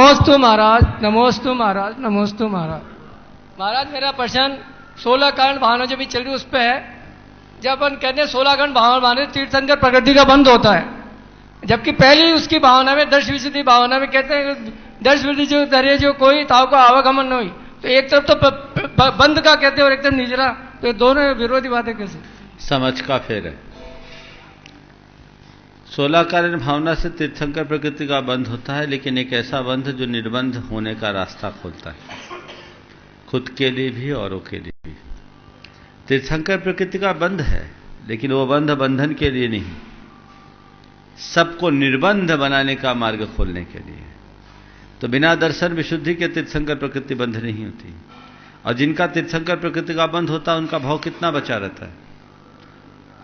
नमोस्तु महाराज, नमोस्तु महाराज, नमोस्तु महाराज। महाराज मेरा प्रश्न 16 कारण भावना जो भी चल रही उस पर है। जब अपन कहते हैं 16 कारण भावना तीर्थंकर प्रकृति का बंध होता है, जबकि पहली उसकी भावना में दर्श विशुद्धि भावना में कहते हैं दर्श विशुद्धि जो दरिया जो कोई ताव को आवागमन न हुई, तो एक तरफ तो बंध का कहते हैं और एक तरफ निजरा, तो दोनों विरोधी बातें कैसे? समझ का फेर है। 16 कारण भावना से तीर्थंकर प्रकृति का बंध होता है, लेकिन एक ऐसा बंध जो निर्बंध होने का रास्ता खोलता है, खुद के लिए भी औरों के लिए भी। तीर्थंकर प्रकृति का बंध है, लेकिन वो बंध बंधन के लिए नहीं, सबको निर्बंध बनाने का मार्ग खोलने के लिए। तो बिना दर्शन विशुद्धि के तीर्थंकर प्रकृति बंध नहीं होती। और जिनका तीर्थंकर प्रकृति का बंध होता है उनका भाव कितना बचा रहता है।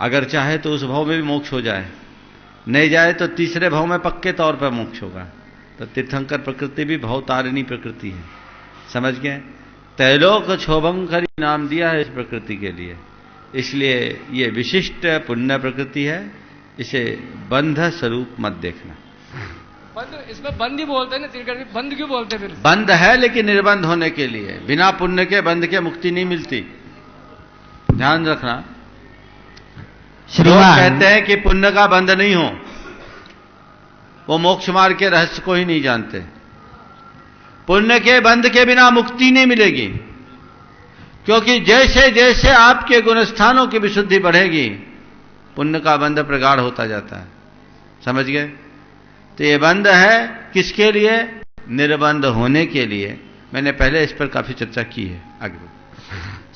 अगर चाहे तो उस भाव में भी मोक्ष हो जाए, नहीं जाए तो तीसरे भाव में पक्के तौर पर मोक्ष होगा। तो तीर्थंकर प्रकृति भी भवतारिणी प्रकृति है, समझ गए? तैलोक क्षोभंकरी नाम दिया है इस प्रकृति के लिए, इसलिए ये विशिष्ट पुण्य प्रकृति है, इसे बंध स्वरूप मत देखना। बंद, इसमें बंद ही बोलते हैं ना, तीर्थंकर बंद क्यों बोलते हैं फिर? बंध है लेकिन निर्बंध होने के लिए। बिना पुण्य के बंध के मुक्ति नहीं मिलती, ध्यान रखना। लोग कहते हैं कि पुण्य का बंध नहीं हो, वो मोक्ष मार्ग के रहस्य को ही नहीं जानते। पुण्य के बंध के बिना मुक्ति नहीं मिलेगी, क्योंकि जैसे जैसे आपके गुणस्थानों की विशुद्धि बढ़ेगी, पुण्य का बंध प्रगाढ़ होता जाता है, समझ गए? तो ये बंध है किसके लिए? निर्बंध होने के लिए। मैंने पहले इस पर काफी चर्चा की है। आगे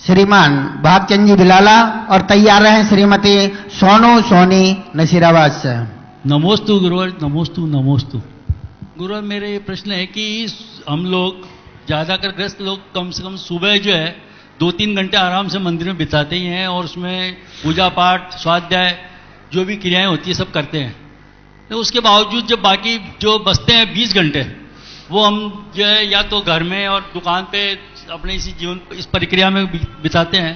श्रीमान भागचंद जी बिलाला और तैयार हैं श्रीमती सोनू सोनी नसीराबाद से। नमोस्तु गुरुवर, नमोस्तु नमोस्तु। गुरुवर मेरे ये प्रश्न है कि हम लोग ज़्यादातर ग्रस्त लोग कम से कम सुबह जो है 2-3 घंटे आराम से मंदिर में बिताते ही हैं और उसमें पूजा पाठ स्वाध्याय जो भी क्रियाएं होती है सब करते हैं। तो उसके बावजूद जब बाकी जो बचते हैं 20 घंटे वो हम जो है या तो घर में और दुकान पे अपने इसी जीवन इस प्रक्रिया में बिताते हैं।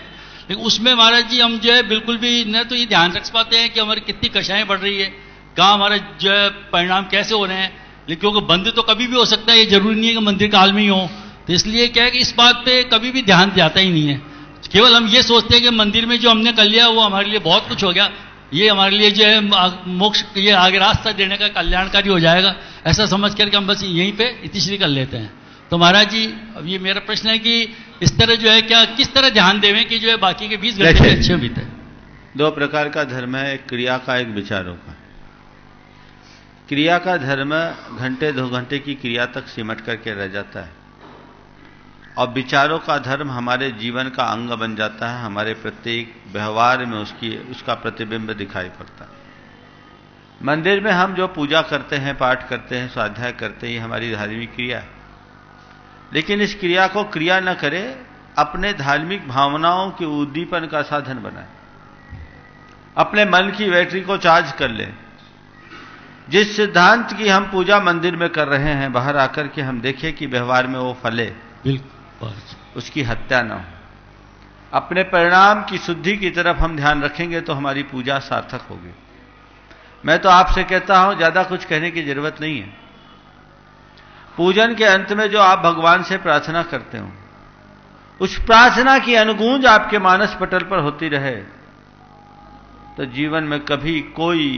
लेकिन उसमें महाराज जी हम जो है बिल्कुल भी न तो ये ध्यान रख पाते हैं कि हमारी कितनी कक्षाएं बढ़ रही है, कहाँ हमारा जो है परिणाम कैसे हो रहे हैं। लेकिन क्योंकि बंद तो कभी भी हो सकता है, ये जरूरी नहीं है कि मंदिर काल में ही हो। तो इसलिए क्या है कि इस बात पे कभी भी ध्यान जाता ही नहीं है। केवल हम ये सोचते हैं कि मंदिर में जो हमने कर लिया वो हमारे लिए बहुत कुछ हो गया, ये हमारे लिए जो है मोक्ष, ये आगे रास्ता देने का कल्याणकारी हो जाएगा, ऐसा समझ करके हम बस यहीं पे इतिश्री कर लेते हैं। तो महाराज जी अब ये मेरा प्रश्न है कि इस तरह जो है क्या किस तरह ध्यान देवें कि जो है बाकी के 20 घंटे अच्छे बीते? 2 प्रकार का धर्म है, एक क्रिया का, एक विचारों का। क्रिया का धर्म घंटे 2 घंटे की क्रिया तक सिमट करके रह जाता है, और विचारों का धर्म हमारे जीवन का अंग बन जाता है, हमारे प्रत्येक व्यवहार में उसका प्रतिबिंब दिखाई पड़ता है। मंदिर में हम जो पूजा करते हैं, पाठ करते हैं, स्वाध्याय करते हैं, ये हमारी धार्मिक क्रिया है। लेकिन इस क्रिया को क्रिया न करे, अपने धार्मिक भावनाओं के उद्दीपन का साधन बनाए, अपने मन की बैटरी को चार्ज कर ले। जिस सिद्धांत की हम पूजा मंदिर में कर रहे हैं, बाहर आकर के हम देखें कि व्यवहार में वो फले, बिल्कुल उसकी हत्या न हो। अपने परिणाम की शुद्धि की तरफ हम ध्यान रखेंगे तो हमारी पूजा सार्थक होगी। मैं तो आपसे कहता हूं, ज्यादा कुछ कहने की जरूरत नहीं है। पूजन के अंत में जो आप भगवान से प्रार्थना करते हो, उस प्रार्थना की अनुगूंज आपके मानस पटल पर होती रहे, तो जीवन में कभी कोई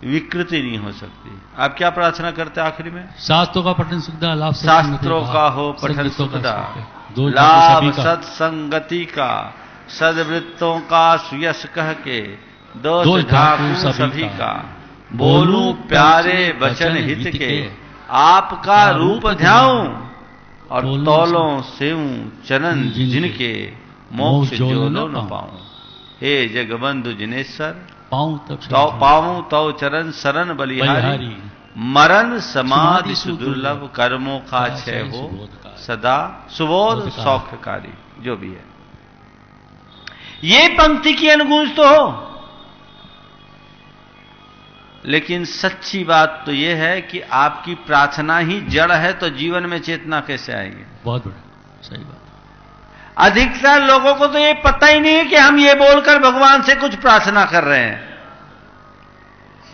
विकृति नहीं हो सकती। आप क्या प्रार्थना करते हैं आखिरी में? शास्त्रों का पठन सुखदा, लाभ शास्त्रों का हो पठन सुखदा, लाभ सत्संगति का, सदवृत्तों का सुयश कह के, दोष ढाकू सभी का, बोलूं प्यारे वचन हित के, आपका रूप ध्याऊं और तौलों सेऊं चरण जिनके, मोक्ष जोलो न पाऊं। हे जगबंधु जिनेश्वर, पाऊं तव चरण शरण बलिहारी, मरण समाधि सुदुर्लभ, कर्मों का क्षय हो सदा सुबोध सौख्यकारी। जो भी है, ये पंक्ति की अनुगूंज तो हो, लेकिन सच्ची बात तो यह है कि आपकी प्रार्थना ही जड़ है, तो जीवन में चेतना कैसे आएगी? बहुत बड़ा सही बात। अधिकतर लोगों को तो ये पता ही नहीं है कि हम ये बोलकर भगवान से कुछ प्रार्थना कर रहे हैं।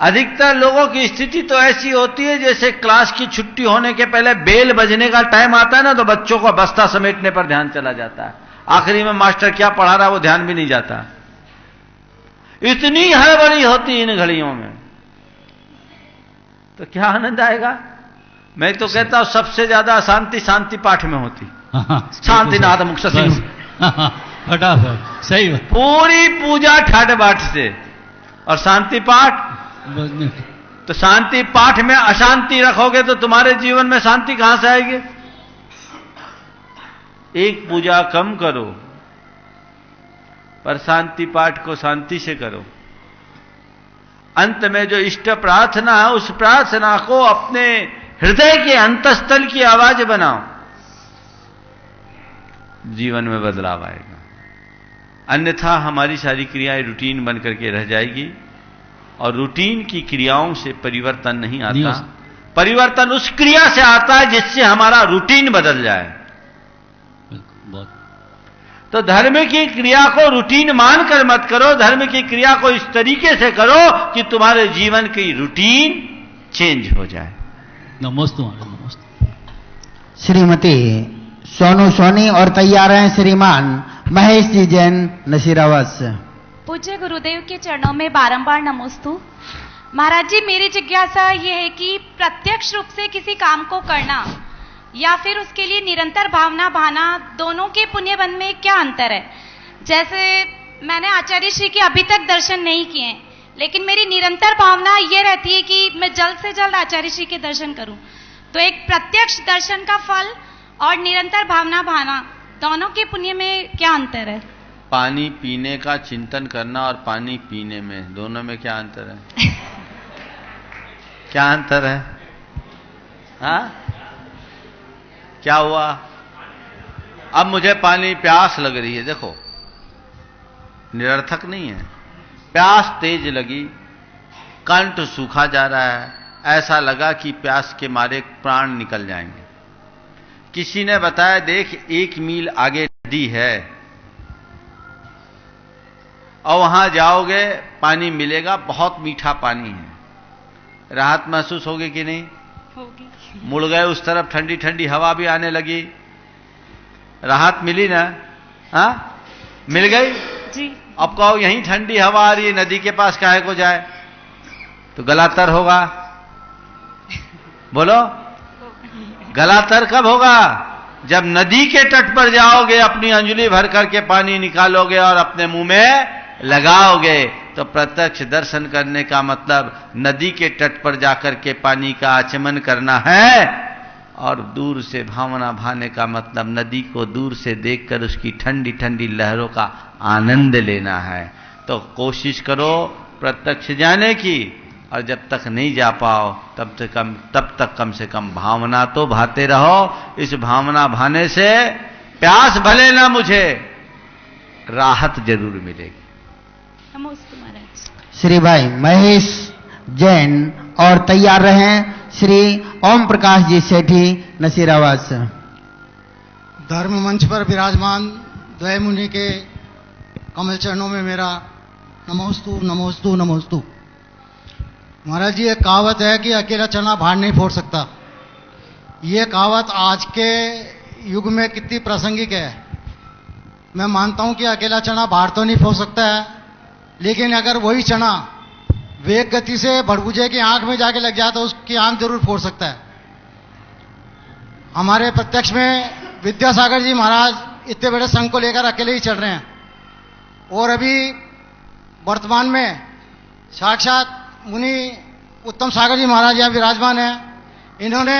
अधिकतर लोगों की स्थिति तो ऐसी होती है जैसे क्लास की छुट्टी होने के पहले बेल बजने का टाइम आता है ना, तो बच्चों को बस्ता समेटने पर ध्यान चला जाता है, आखिरी में मास्टर क्या पढ़ा रहा है वो ध्यान भी नहीं जाता। इतनी हड़बड़ी होती इन घड़ियों में, तो क्या आनंद आएगा। मैं तो कहता हूं सबसे ज्यादा अशांति शांति पाठ में होती। शांति नाथ मुख फटाफट सही बात। पूरी पूजा ठाट बाट से, और शांति पाठ, तो शांति पाठ में अशांति रखोगे तो तुम्हारे जीवन में शांति कहां से आएगी। एक पूजा कम करो पर शांति पाठ को शांति से करो। अंत में जो इष्ट प्रार्थना है उस प्रार्थना को अपने हृदय के अंतस्थल की आवाज बनाओ, जीवन में बदलाव आएगा। अन्यथा हमारी सारी क्रियाएं रूटीन बन करके रह जाएगी, और रूटीन की क्रियाओं से परिवर्तन नहीं आता। परिवर्तन उस क्रिया से आता है जिससे हमारा रूटीन बदल जाए। तो धर्म की क्रिया को रूटीन मानकर मत करो, धर्म की क्रिया को इस तरीके से करो कि तुम्हारे जीवन की रूटीन चेंज हो जाए। नमस्ते नमस्ते। श्रीमती सोनू सोनी और तैयार हैं श्रीमान महेश जी जैन नसीराबाद से। पूज्य गुरुदेव के चरणों में बारंबार नमोस्तु। महाराज जी, मेरी जिज्ञासा ये है कि प्रत्यक्ष रूप से किसी काम को करना या फिर उसके लिए निरंतर भावना भाना, दोनों के पुण्य बंध में क्या अंतर है। जैसे मैंने आचार्य श्री के अभी तक दर्शन नहीं किए, लेकिन मेरी निरंतर भावना ये रहती है कि मैं जल्द से जल्द आचार्य श्री के दर्शन करूं। तो एक प्रत्यक्ष दर्शन का फल और निरंतर भावना भाना, दोनों के पुण्य में क्या अंतर है। पानी पीने का चिंतन करना और पानी पीने में, दोनों में क्या अंतर है। क्या अंतर है। हाँ, क्या हुआ। अब मुझे पानी प्यास लग रही है, देखो निरर्थक नहीं है। प्यास तेज लगी, कंठ सूखा जा रहा है, ऐसा लगा कि प्यास के मारे प्राण निकल जाएंगे। किसी ने बताया देख 1 मील आगे नदी है और वहां जाओगे पानी मिलेगा, बहुत मीठा पानी है। राहत महसूस होगी कि नहीं होगी। मुड़ गए उस तरफ, ठंडी ठंडी हवा भी आने लगी, राहत मिली ना। हाँ, मिल गई जी। अब कहो यहीं ठंडी हवा आ रही है, नदी के पास काहे को जाए, तो गलातर होगा। बोलो, गलातर कब होगा। जब नदी के तट पर जाओगे, अपनी अंजलि भर करके पानी निकालोगे और अपने मुंह में लगाओगे, तो प्रत्यक्ष दर्शन करने का मतलब नदी के तट पर जाकर के पानी का आचमन करना है, और दूर से भावना भाने का मतलब नदी को दूर से देखकर उसकी ठंडी ठंडी लहरों का आनंद लेना है। तो कोशिश करो प्रत्यक्ष जाने की, और जब तक नहीं जा पाओ तब तक कम से कम भावना तो भाते रहो। इस भावना भाने से प्यास भले ना मुझे, राहत जरूर मिलेगी। नमस्ते महाराज। श्री भाई महेश जैन और तैयार रहें श्री ओम प्रकाश जी सेठी नसीराबाद से। धर्म मंच पर विराजमान द्वय मुनि के कमल चरणों में मेरा नमोस्तु नमोस्तु नमोस्तु। महाराज जी, एक कहावत है कि अकेला चना भार नहीं फोड़ सकता। ये कहावत आज के युग में कितनी प्रासंगिक है। मैं मानता हूं कि अकेला चना भार तो नहीं फोड़ सकता है, लेकिन अगर वही चना वेग गति से भड़बूजे की आंख में जाके लग जाए तो उसकी आंख जरूर फोड़ सकता है। हमारे प्रत्यक्ष में विद्यासागर जी महाराज इतने बड़े संघ को लेकर अकेले ही चल रहे हैं, और अभी वर्तमान में साक्षात मुनि उत्तम सागर जी महाराज यहाँ विराजमान हैं। इन्होंने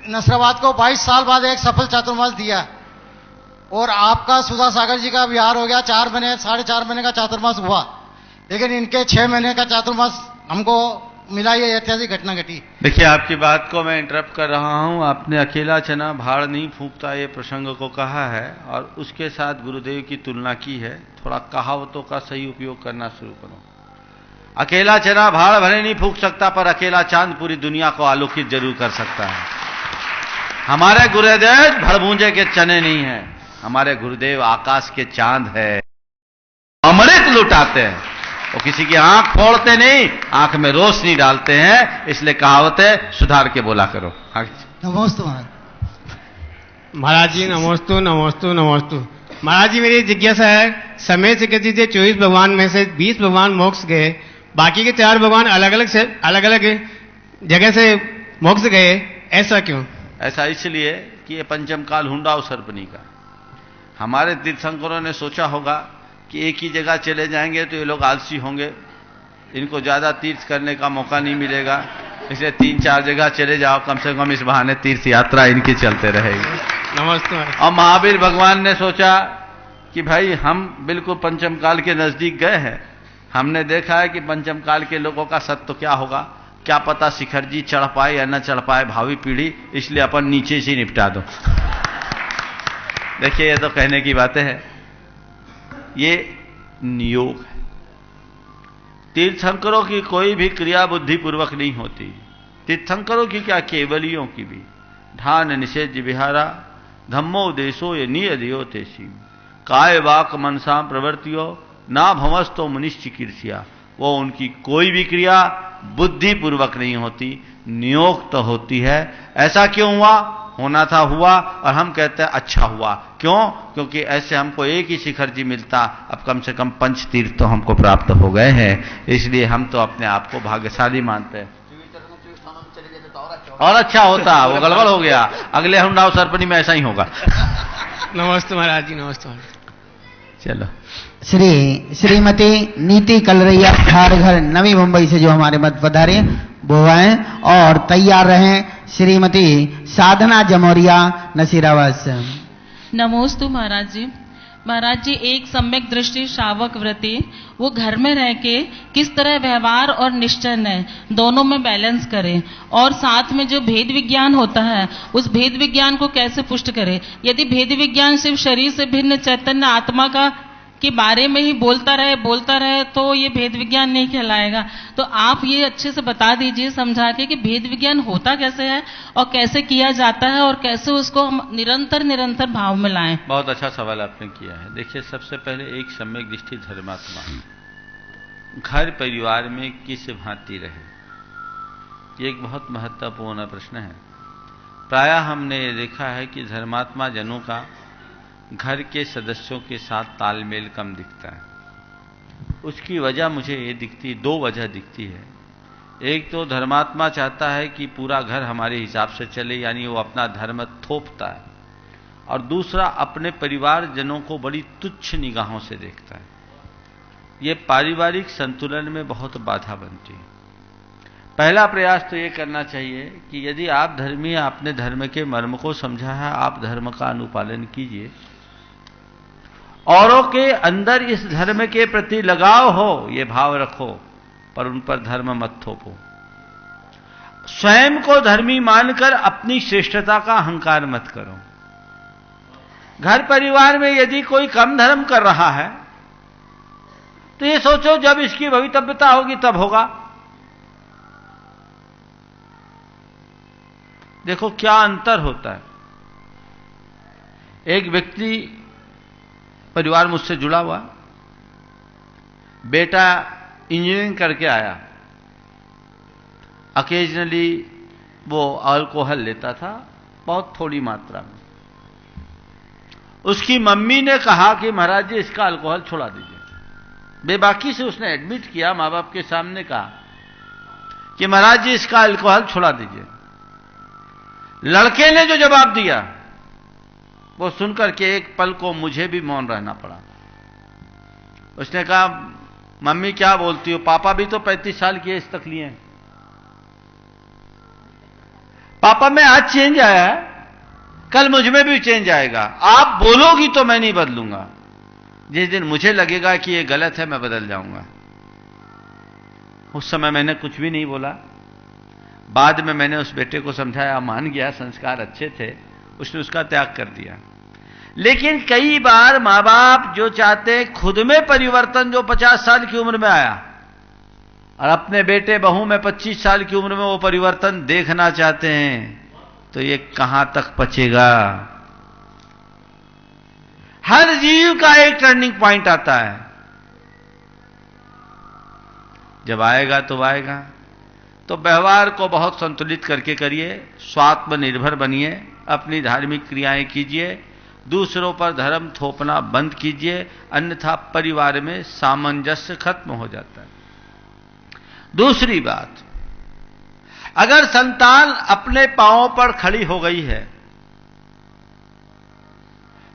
नसराबाद को 22 साल बाद एक सफल चातुर्मास दिया, और आपका सुधा सागर जी का विहार हो गया 4 महीने 4.5 महीने का चातुर्मास हुआ, लेकिन इनके 6 महीने का चातुर्मास हमको मिला। ये ऐतिहासिक घटना घटी। देखिए, आपकी बात को मैं इंटरप्ट कर रहा हूं। आपने अकेला चना भाड़ नहीं फूंकता ये प्रसंग को कहा है, और उसके साथ गुरुदेव की तुलना की है। थोड़ा कहावतों का सही उपयोग करना शुरू करो। अकेला चना भाड़ भले नहीं फूंक सकता, पर अकेला चांद पूरी दुनिया को आलोकित जरूर कर सकता है। हमारे गुरुदेव भड़भूंजे के चने नहीं है, हमारे गुरुदेव आकाश के चांद है, अमृत लुटाते हैं। वो किसी की आंख फोड़ते नहीं, आंख में रोशनी डालते हैं। इसलिए कहावत है, सुधार के बोला करो। नमोस्तु महाराज। महाराज जी नमोस्तु नमोस्तु नमोस्तु। महाराज जी मेरी जिज्ञासा है, समय से कहती थी 24 भगवान में से 20 भगवान मोक्ष गए, बाकी के 4 भगवान अलग अलग जगह से मोक्ष गए, ऐसा क्यों? ऐसा इसलिए कि ये पंचम काल हुंडा और सर्पनी का। हमारे तीर्थंकरों ने सोचा होगा कि एक ही जगह चले जाएंगे तो ये लोग आलसी होंगे, इनको ज्यादा तीर्थ करने का मौका नहीं मिलेगा, इसलिए 3-4 जगह चले जाओ, कम से कम इस बहाने तीर्थ यात्रा इनकी चलते रहेगी। नमस्ते। और महावीर भगवान ने सोचा कि भाई हम बिल्कुल पंचम काल के नजदीक गए हैं, हमने देखा है कि पंचम काल के लोगों का सत्य क्या होगा, क्या पता शिखर जी चढ़ पाए या न चढ़ पाए भावी पीढ़ी, इसलिए अपन नीचे से निपटा दो। देखिए ये तो कहने की बातें हैं, ये नियोग है। तीर्थंकरों की कोई भी क्रिया बुद्धिपूर्वक नहीं होती। तीर्थंकरों की क्या, केवलियों की भी। ध्यान निषेध विहारा धम्मो देशो ये नियदियो तेसी काय वाक मनसा प्रवृत्तियो ना भवस्तो मुनिश्चिकीर्ष्या। वो उनकी कोई भी क्रिया बुद्धिपूर्वक नहीं होती, नियोग तो होती है। ऐसा क्यों हुआ? होना था हुआ, और हम कहते हैं अच्छा हुआ। क्यों? क्योंकि ऐसे हमको एक ही शिखर जी मिलता, अब कम से कम 5 तीर्थ तो हमको प्राप्त हो गए हैं, इसलिए हम तो अपने आप को भाग्यशाली मानते हैं। और अच्छा होता, वो गड़बड़ हो गया, अगले हुंडा सर्पनी में ऐसा ही होगा। नमस्ते महाराज जी, नमस्ते। चलो। श्रीमती नीति कलरैया खारघर नवी मुंबई से जो हमारे मत पधारे वो हैं, और तैयार रहें श्रीमती साधना जमोरिया नसीराबाद से। नमोस्तु महाराज जी। महाराज जी, एक सम्यक दृष्टि श्रावक व्रती वो घर में रह के किस तरह व्यवहार और निश्चय है दोनों में बैलेंस करे, और साथ में जो भेद विज्ञान होता है उस भेद विज्ञान को कैसे पुष्ट करे। यदि भेद विज्ञान सिर्फ शरीर से भिन्न चैतन्य आत्मा का के बारे में ही बोलता रहे तो ये भेद विज्ञान नहीं कहलाएगा। तो आप ये अच्छे से बता दीजिए समझा के कि भेद विज्ञान होता कैसे है और कैसे किया जाता है और कैसे उसको हम निरंतर भाव में लाएं। बहुत अच्छा सवाल आपने किया है। देखिए, सबसे पहले एक सम्यक दृष्टि धर्मात्मा घर परिवार में किस भांति रहे, ये एक बहुत महत्वपूर्ण प्रश्न है। प्रायः हमने ये देखा है कि धर्मात्मा जनों का घर के सदस्यों के साथ तालमेल कम दिखता है। उसकी वजह मुझे ये दिखती, 2 वजह दिखती है। एक तो धर्मात्मा चाहता है कि पूरा घर हमारे हिसाब से चले, यानी वो अपना धर्म थोपता है, और दूसरा अपने परिवार जनों को बड़ी तुच्छ निगाहों से देखता है। ये पारिवारिक संतुलन में बहुत बाधा बनती है। पहला प्रयास तो ये करना चाहिए कि यदि आप धर्मी, आपने धर्म के मर्म को समझा है, आप धर्म का अनुपालन कीजिए। औरों के अंदर इस धर्म के प्रति लगाव हो, ये भाव रखो, पर उन पर धर्म मत थोपो। स्वयं को धर्मी मानकर अपनी श्रेष्ठता का अहंकार मत करो। घर परिवार में यदि कोई कम धर्म कर रहा है तो ये सोचो जब इसकी भवितव्यता होगी तब होगा। देखो क्या अंतर होता है। एक व्यक्ति परिवार मुझसे जुड़ा हुआ, बेटा इंजीनियरिंग करके आया, अकेजनली वो अल्कोहल लेता था, बहुत थोड़ी मात्रा में। उसकी मम्मी ने कहा कि महाराज जी इसका अल्कोहल छुड़ा दीजिए। बेबाकी से उसने एडमिट किया, माँ बाप के सामने कहा कि महाराज जी इसका अल्कोहल छुड़ा दीजिए। लड़के ने जो जवाब दिया वो सुनकर के एक पल को मुझे भी मौन रहना पड़ा। उसने कहा मम्मी क्या बोलती हो, पापा भी तो 35 साल की एज तक लिए हैं। पापा में आज चेंज आया है, कल मुझ में भी चेंज आएगा। आप बोलोगी तो मैं नहीं बदलूंगा। जिस दिन मुझे लगेगा कि ये गलत है मैं बदल जाऊंगा। उस समय मैंने कुछ भी नहीं बोला। बाद में मैंने उस बेटे को समझाया, मान गया, संस्कार अच्छे थे, उसने उसका त्याग कर दिया। लेकिन कई बार मां बाप जो चाहते हैं खुद में परिवर्तन, जो 50 साल की उम्र में आया, और अपने बेटे बहू में 25 साल की उम्र में वो परिवर्तन देखना चाहते हैं, तो ये कहां तक पचेगा। हर जीव का एक टर्निंग पॉइंट आता है। जब आएगा तो आएगा। तो व्यवहार को बहुत संतुलित करके करिए, स्वात्मनिर्भर बनिए, अपनी धार्मिक क्रियाएं कीजिए, दूसरों पर धर्म थोपना बंद कीजिए, अन्यथा परिवार में सामंजस्य खत्म हो जाता है। दूसरी बात, अगर संतान अपने पांवों पर खड़ी हो गई है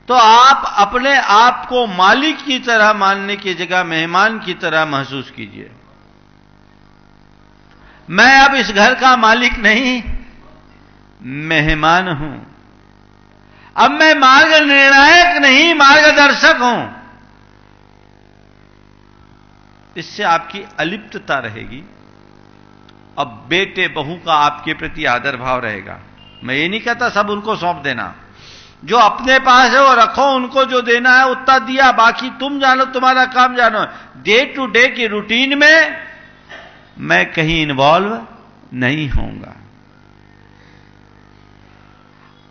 तो आप अपने आप को मालिक की तरह मानने की जगह मेहमान की तरह महसूस कीजिए। मैं अब इस घर का मालिक नहीं, मेहमान हूं। अब मैं मार्ग निर्णायक नहीं, मार्गदर्शक हूं। इससे आपकी अलिप्तता रहेगी। अब बेटे बहू का आपके प्रति आदर भाव रहेगा। मैं ये नहीं कहता सब उनको सौंप देना, जो अपने पास है वो रखो, उनको जो देना है उतना दिया, बाकी तुम जानो, तुम्हारा काम जानो। डे टू डे की रूटीन में मैं कहीं इन्वॉल्व नहीं होऊंगा।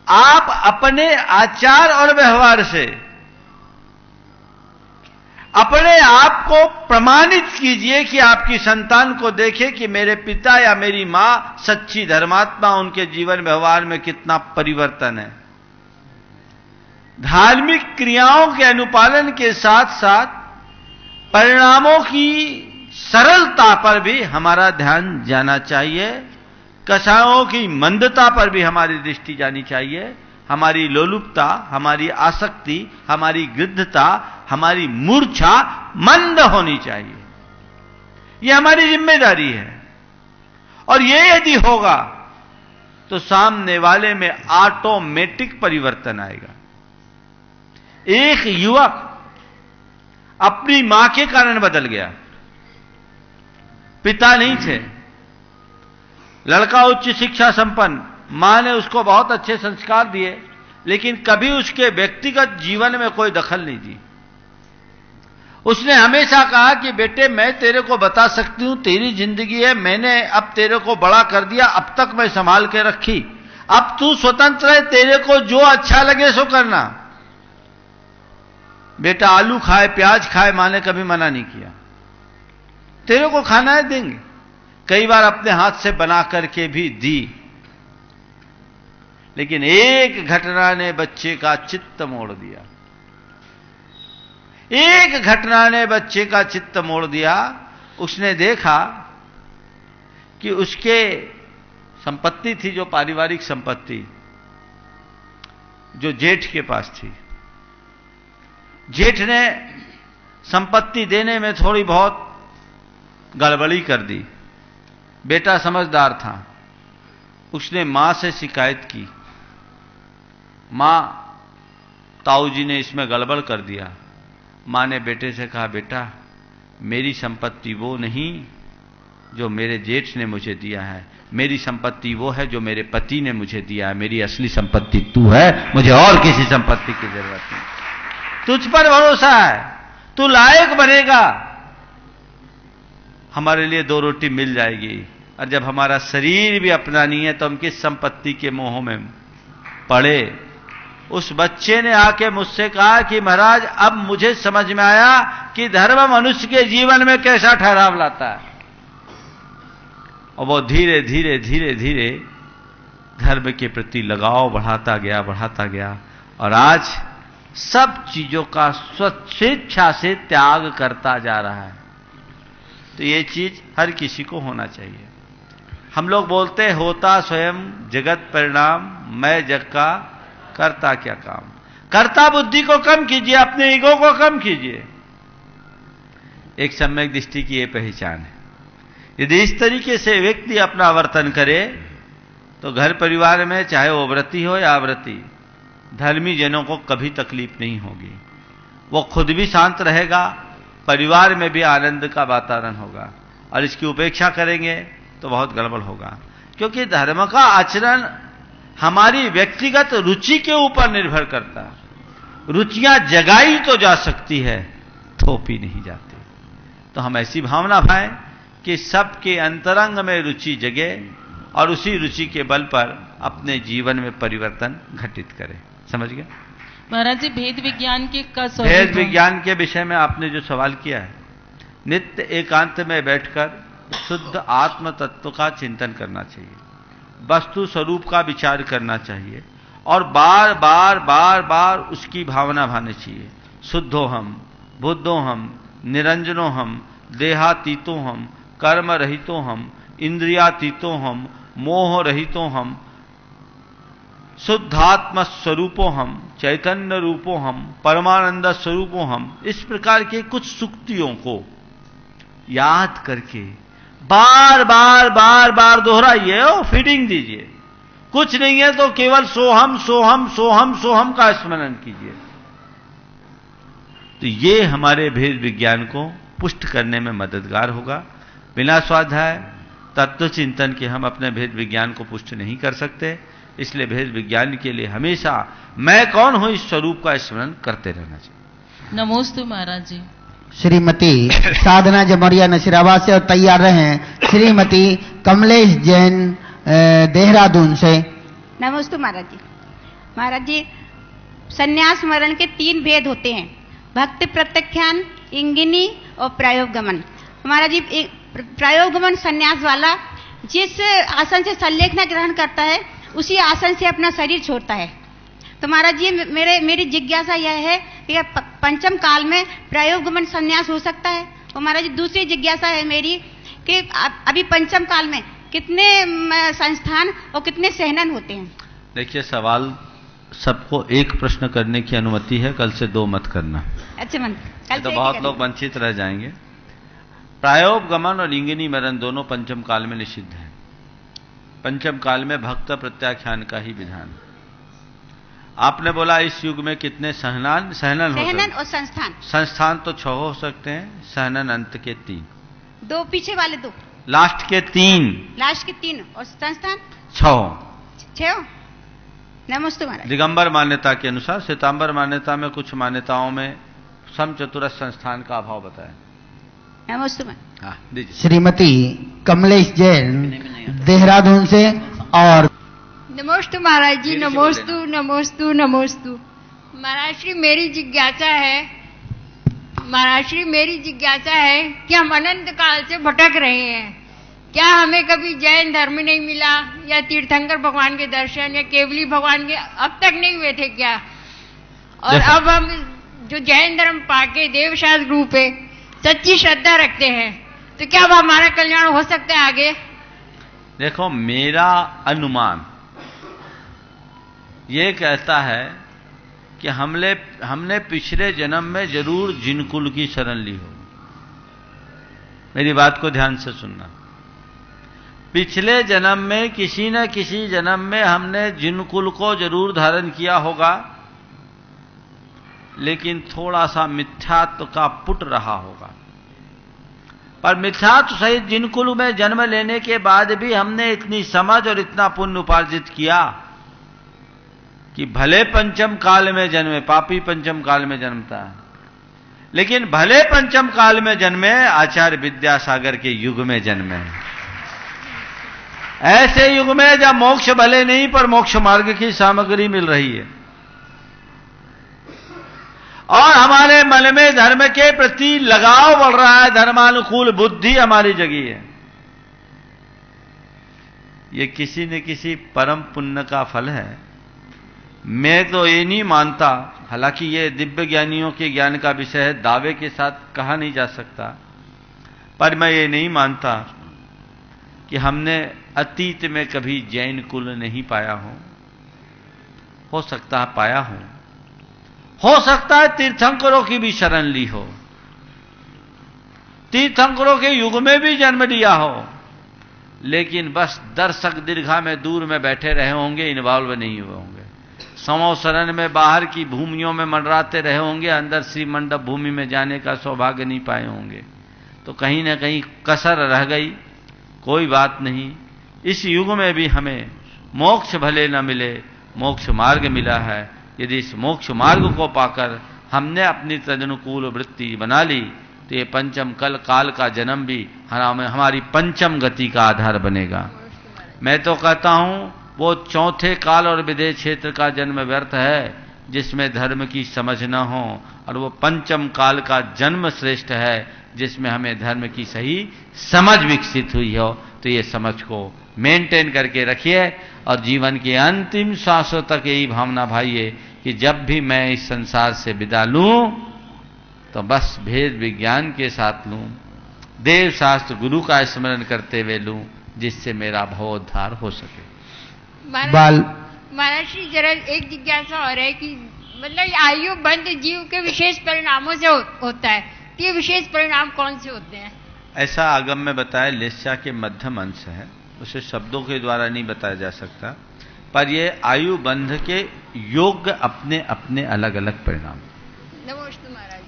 आप अपने आचार और व्यवहार से अपने आप को प्रमाणित कीजिए कि आपकी संतान को देखे कि मेरे पिता या मेरी मां सच्ची धर्मात्मा, उनके जीवन व्यवहार में कितना परिवर्तन है। धार्मिक क्रियाओं के अनुपालन के साथ साथ परिणामों की सरलता पर भी हमारा ध्यान जाना चाहिए। कसायों की मंदता पर भी हमारी दृष्टि जानी चाहिए। हमारी लोलुपता, हमारी आसक्ति, हमारी गृद्धता, हमारी मूर्छा मंद होनी चाहिए। यह हमारी जिम्मेदारी है। और यह यदि होगा तो सामने वाले में ऑटोमेटिक परिवर्तन आएगा। एक युवक अपनी मां के कारण बदल गया। पिता नहीं थे, लड़का उच्च शिक्षा संपन्न, मां ने उसको बहुत अच्छे संस्कार दिए, लेकिन कभी उसके व्यक्तिगत जीवन में कोई दखल नहीं दी। उसने हमेशा कहा कि बेटे मैं तेरे को बता सकती हूं, तेरी जिंदगी है, मैंने अब तेरे को बड़ा कर दिया, अब तक मैं संभाल के रखी, अब तू स्वतंत्र है, तेरे को जो अच्छा लगे सो करना। बेटा आलू खाए, प्याज खाए, मां ने कभी मना नहीं किया। तेरे को खाना है देंगे। कई बार अपने हाथ से बना करके भी दी। लेकिन एक घटना ने बच्चे का चित्त मोड़ दिया। एक घटना ने बच्चे का चित्त मोड़ दिया। उसने देखा कि उसके संपत्ति थी, जो पारिवारिक संपत्ति, जो जेठ के पास थी। जेठ ने संपत्ति देने में थोड़ी बहुत गड़बड़ी कर दी। बेटा समझदार था, उसने मां से शिकायत की, मां ताऊ जी ने इसमें गड़बड़ कर दिया। मां ने बेटे से कहा, बेटा मेरी संपत्ति वो नहीं जो मेरे जेठ ने मुझे दिया है, मेरी संपत्ति वो है जो मेरे पति ने मुझे दिया है। मेरी असली संपत्ति तू है, मुझे और किसी संपत्ति की जरूरत नहीं। तुझ पर भरोसा है, तू लायक बनेगा, हमारे लिए दो रोटी मिल जाएगी। और जब हमारा शरीर भी अपना नहीं है तो हम किस संपत्ति के मोह में पड़े। उस बच्चे ने आके मुझसे कहा कि महाराज अब मुझे समझ में आया कि धर्म मनुष्य के जीवन में कैसा ठहराव लाता है। और वो धीरे धीरे धीरे धीरे धर्म के प्रति लगाव बढ़ाता गया और आज सब चीजों का स्वेच्छा से त्याग करता जा रहा है। तो ये चीज हर किसी को होना चाहिए। हम लोग बोलते हैं होता स्वयं जगत परिणाम, मैं जग का करता क्या काम। कर्ता बुद्धि को कम कीजिए, अपने ईगो को कम कीजिए। एक सम्यक दृष्टि की यह पहचान है। यदि इस तरीके से व्यक्ति अपना वर्तन करे तो घर परिवार में चाहे वो व्रती हो या अव्रती, धर्मी जनों को कभी तकलीफ नहीं होगी। वो खुद भी शांत रहेगा, परिवार में भी आनंद का वातावरण होगा। और इसकी उपेक्षा करेंगे तो बहुत गड़बड़ होगा, क्योंकि धर्म का आचरण हमारी व्यक्तिगत रुचि के ऊपर निर्भर करता है। रुचियां जगाई तो जा सकती है, थोपी नहीं जाती। तो हम ऐसी भावना भाएं कि सबके अंतरंग में रुचि जगे और उसी रुचि के बल पर अपने जीवन में परिवर्तन घटित करें। समझ गए महाराज जी? भेद विज्ञान के भेद विज्ञान के विषय में आपने जो सवाल किया है, नित्य एकांत में बैठकर शुद्ध आत्म तत्व का चिंतन करना चाहिए, वस्तु स्वरूप का विचार करना चाहिए और बार बार बार बार उसकी भावना भाने चाहिए। शुद्धो हम, बुद्धो हम, निरंजनो हम, देहातीतो हम, कर्म रहितो हम, इंद्रियातीतो हम, मोह रहितो हम, शुद्धात्म स्वरूपो हम, चैतन्य रूपो हम, परमानंद स्वरूपो हम। इस प्रकार के कुछ सुक्तियों को याद करके बार बार बार बार दोहराइए और फीडिंग दीजिए। कुछ नहीं है तो केवल सोहम सोहम सोहम सोहम का स्मरण कीजिए। तो ये हमारे भेद विज्ञान को पुष्ट करने में मददगार होगा। बिना स्वाध्याय तत्व चिंतन के हम अपने भेद विज्ञान को पुष्ट नहीं कर सकते। इसलिए भेद विज्ञान के लिए हमेशा मैं कौन हूं इस स्वरूप का स्मरण करते रहना चाहिए। नमोस्तु महाराज जी। श्रीमती साधना जमोरिया नसीराबाद से और तैयार रहें श्रीमती कमलेश जैन देहरादून से। नमोस्तु महाराज जी। महाराज जी, संन्यास मरण के 3 भेद होते हैं, भक्ति प्रत्याख्यान, इंगिनी और प्रायोगमन। महाराज जी, प्रायोगमन संन्यास वाला जिस आसन से संलेखना ग्रहण करता है उसी आसन से अपना शरीर छोड़ता है। तो महाराज जी, मेरी जिज्ञासा यह है कि पंचम काल में प्रायोगमन संन्यास हो सकता है? और महाराज जी, दूसरी जिज्ञासा है मेरी कि अभी पंचम काल में कितने संस्थान और कितने सहनन होते हैं? देखिए, सवाल सबको एक प्रश्न करने की अनुमति है, कल से 2 मत करना। अच्छा मन, कल तो से बहुत लोग वंचित रह जाएंगे। प्रायोगमन और इंगिनी मरण दोनों पंचम काल में निषिद्ध है। पंचम काल में भक्त प्रत्याख्यान का ही विधान। आपने बोला इस युग में कितने सहनन और संस्थान? संस्थान तो 6 हो सकते हैं, सहनन अंत के 3, 2 पीछे वाले 2, लास्ट के 3, लास्ट के 3 और संस्थान 6। नमस्ते महाराज। दिगंबर मान्यता के अनुसार, श्वेतांबर मान्यता में कुछ मान्यताओं में समचतुरस संस्थान का अभाव बताया। नमस्ते। हाँ, दीजिए। श्रीमती कमलेश जैन देहरादून से और नमोस्तु महाराज जी। नमोस्तु नमोस्तु नमोस्तु। महाराज श्री, मेरी जिज्ञासा है कि हम अनंत काल से भटक रहे हैं, क्या हमें कभी जैन धर्म नहीं मिला या तीर्थंकर भगवान के दर्शन या केवली भगवान के अब तक नहीं हुए थे क्या? और अब हम जो जैन धर्म पाके देवशास्त्र रूप है सच्ची श्रद्धा रखते हैं, तो क्या अब हमारा कल्याण हो सकता है आगे? देखो, मेरा अनुमान ये कहता है कि हमने पिछले जन्म में जरूर जिनकुल की शरण ली हो। मेरी बात को ध्यान से सुनना। पिछले जन्म में किसी न किसी जन्म में हमने जिनकुल को जरूर धारण किया होगा, लेकिन थोड़ा सा मिथ्यात्व का पुट रहा होगा। पर मिथ्यात्व सहित जिनकुल में जन्म लेने के बाद भी हमने इतनी समझ और इतना पुण्य उपार्जित किया कि भले पंचम काल में जन्मे, पापी पंचम काल में जन्मता है, लेकिन भले पंचम काल में जन्मे, आचार्य विद्यासागर के युग में जन्मे। ऐसे युग में जब मोक्ष भले नहीं पर मोक्ष मार्ग की सामग्री मिल रही है और हमारे मन में धर्म के प्रति लगाव बढ़ रहा है, धर्मानुकूल बुद्धि हमारी जगी है, ये किसी न किसी परम पुण्य का फल है। मैं तो ये नहीं मानता, हालांकि ये दिव्य ज्ञानियों के ज्ञान का विषय है, दावे के साथ कहा नहीं जा सकता, पर मैं ये नहीं मानता कि हमने अतीत में कभी जैन कुल नहीं पाया हो सकता है पाया हो सकता है तीर्थंकरों की भी शरण ली हो, तीर्थंकरों के युग में भी जन्म लिया हो, लेकिन बस दर्शक दीर्घा में दूर में बैठे रहे होंगे, इन्वॉल्व नहीं हुए होंगे, समो शरण में बाहर की भूमियों में मंडराते रहे होंगे, अंदर श्री मंडप भूमि में जाने का सौभाग्य नहीं पाए होंगे। तो कहीं ना कहीं कसर रह गई। कोई बात नहीं, इस युग में भी हमें मोक्ष भले न मिले, मोक्ष मार्ग मिला है। यदि इस मोक्ष मार्ग को पाकर हमने अपनी तदनुकूल वृत्ति बना ली तो ये पंचम काल का जन्म भी हमारी पंचम गति का आधार बनेगा। मैं तो कहता हूं वो चौथे काल और विदेश क्षेत्र का जन्म व्यर्थ है जिसमें धर्म की समझ न हो, और वो पंचम काल का जन्म श्रेष्ठ है जिसमें हमें धर्म की सही समझ विकसित हुई हो तो ये समझ को मेंटेन करके रखिए और जीवन की अंतिम सांसों तक यही भावना भाइये कि जब भी मैं इस संसार से विदा लूं तो बस भेद विज्ञान के साथ लूं, देव शास्त्र गुरु का स्मरण करते हुए लूं, जिससे मेरा भवोद्धार हो सके। महाराज श्री जरा एक जिज्ञासा और है कि मतलब आयु बंध जीव के विशेष परिणामों से होता है, ये विशेष परिणाम कौन से होते हैं? ऐसा आगम में बताया, लेस्या के मध्यम अंश है, उसे शब्दों के द्वारा नहीं बताया जा सकता, पर ये आयु बंध के योग्य अपने अपने अलग अलग परिणाम। नमोस्तु महाराज।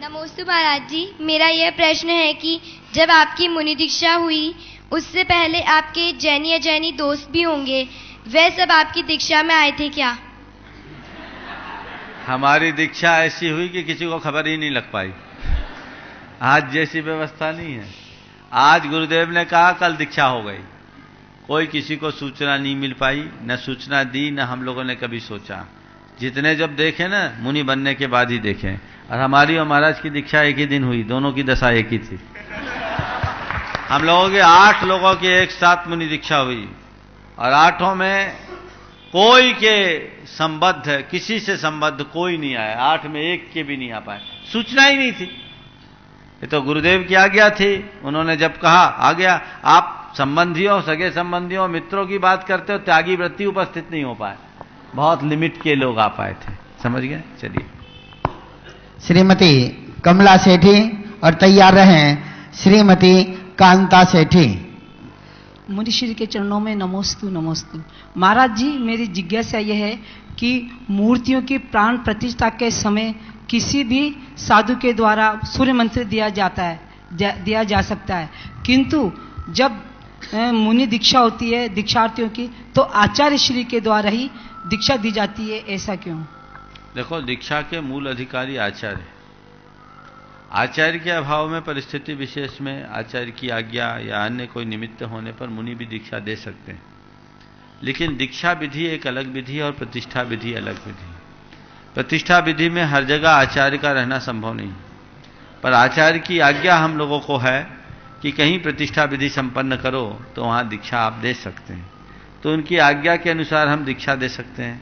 नमोस्तु महाराज जी, मेरा यह प्रश्न है कि जब आपकी मुनि दीक्षा हुई उससे पहले आपके जैनी अजैनी दोस्त भी होंगे, वे सब आपकी दीक्षा में आए थे क्या? हमारी दीक्षा ऐसी हुई कि किसी को खबर ही नहीं लग पाई। आज जैसी व्यवस्था नहीं है। आज गुरुदेव ने कहा कल दीक्षा हो गई, कोई किसी को सूचना नहीं मिल पाई, न सूचना दी, न हम लोगों ने कभी सोचा। जितने जब देखे ना मुनि बनने के बाद ही देखे, और हमारी और महाराज की दीक्षा एक ही दिन हुई, दोनों की दशा एक ही थी। हम लोगों के 8 लोगों की एक साथ मुनि दीक्षा हुई और 8 में कोई के संबद्ध, किसी से संबद्ध कोई नहीं आया, 8 में एक के भी नहीं आ पाए, सूचना ही नहीं थी। ये तो गुरुदेव की आज्ञा थी, उन्होंने जब कहा आ गया। आप संबंधियों, सगे संबंधियों, मित्रों की बात करते हो, त्यागी वृत्ति उपस्थित नहीं हो पाए, बहुत लिमिट के लोग आ पाए थे, समझ गए। चलिए श्रीमती कमला सेठी और तैयार रहें श्रीमती कांता सेठी। मुनिश्री के चरणों में नमोस्तु नमोस्तु। महाराज जी, मेरी जिज्ञासा यह है कि मूर्तियों की प्राण प्रतिष्ठा के समय किसी भी साधु के द्वारा सूर्य मंत्र दिया जाता है, दिया जा सकता है, किंतु जब मुनि दीक्षा होती है दीक्षार्थियों की तो आचार्य श्री के द्वारा ही दीक्षा दी जाती है, ऐसा क्यों? देखो, दीक्षा के मूल अधिकारी आचार्य, आचार्य के अभाव में परिस्थिति विशेष में आचार्य की आज्ञा या अन्य कोई निमित्त होने पर मुनि भी दीक्षा दे सकते हैं, लेकिन दीक्षा विधि एक अलग विधि और प्रतिष्ठा विधि अलग विधि। प्रतिष्ठा विधि में हर जगह आचार्य का रहना संभव नहीं, पर आचार्य की आज्ञा हम लोगों को है कि कहीं प्रतिष्ठा विधि संपन्न करो तो वहाँ दीक्षा आप दे सकते हैं, तो उनकी आज्ञा के अनुसार हम दीक्षा दे सकते हैं,